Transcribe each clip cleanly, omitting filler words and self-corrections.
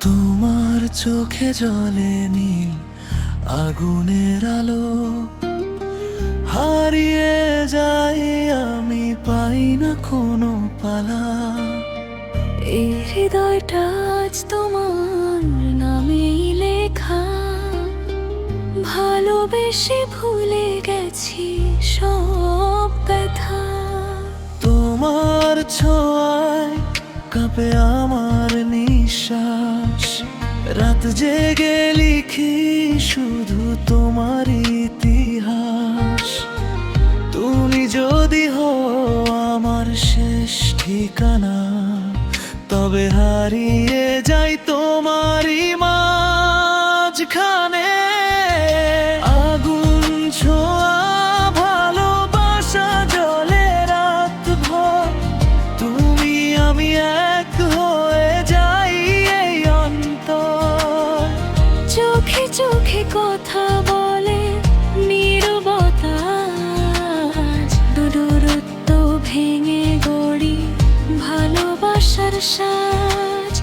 তোমার চোখে জ্বলে নীল আগুনের আলো, হারিয়ে যাই আমি, পাই না কোনো পালা। এই হৃদয়টা আজ তোমার নামেই লেখা, ভালোবেসে ভুলে গেছি সব ব্যথা। তোমার ছোঁয়ায় কাঁপে আমার নিঃশ্বাস, রাত জেগে লিখি শুধু তোমার ইতিহাস। তুমি যদি হও আমার শেষ ঠিকানা, তবে হারিয়ে যাই তোমারই মাঝখানে। আগুন ছোঁয়া ভালোবাসা জ্বলে রাত ভর, তুমি আমি এক হয়ে যাই এই অন্তর। চোখে চোখে কথা বলে নীরবতা, দূরত্ব ভেঙে গড়ি ভালোবাসার সাজ।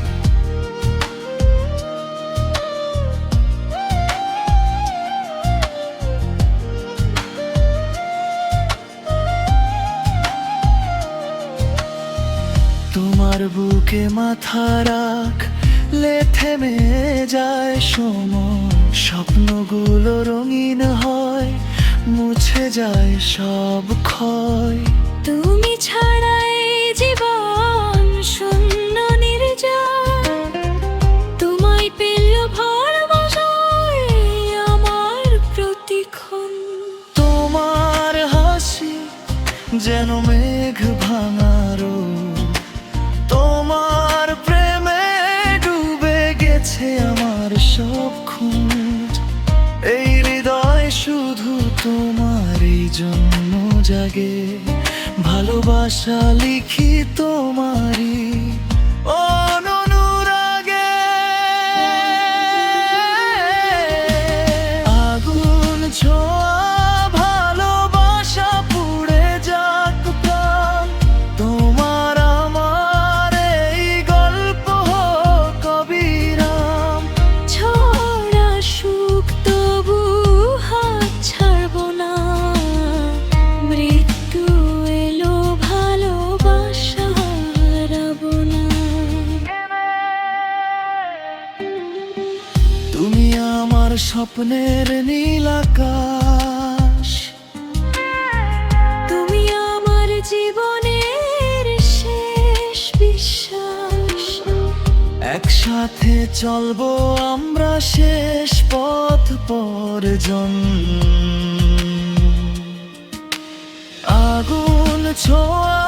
তোমার বুকে মাথা রাখলে থেমে যায় সময়, স্বপ্নগুলো রঙিন হয়, মুছে যায় সব ক্ষয়। তুমি ছাড়াই জীবন শূন্য নির্জন, তোমায় পেল ভর বসায় আমার প্রতিক্ষণ। তোমার হাসি যেন মেঘ ভাঙারো, তোমার প্রেমে ডুবে গেছে আমার সব খুঁজ। এই হৃদয় শুধু তোমারই জন্য জাগে, ভালোবাসা লিখি তোমারই অনুরাগে। আগুন ছোঁয়া ভালোবাসা পুড়ে যাক প্রাণ, তোমার আমার এই গল্প হোক অবিরাম। ছোড়া সুখ তবু হাত ছাড়বো না, মৃত্যু এলো ভালোবাসা হারাবো না। তুমি আমার স্বপ্নের নীল আকাশ, তুমি আমার জীবনের শেষ বিশ্বাস। একসাথে চলবো আমরা শেষ পথ পর্যন্ত। আগুন ছোঁয়া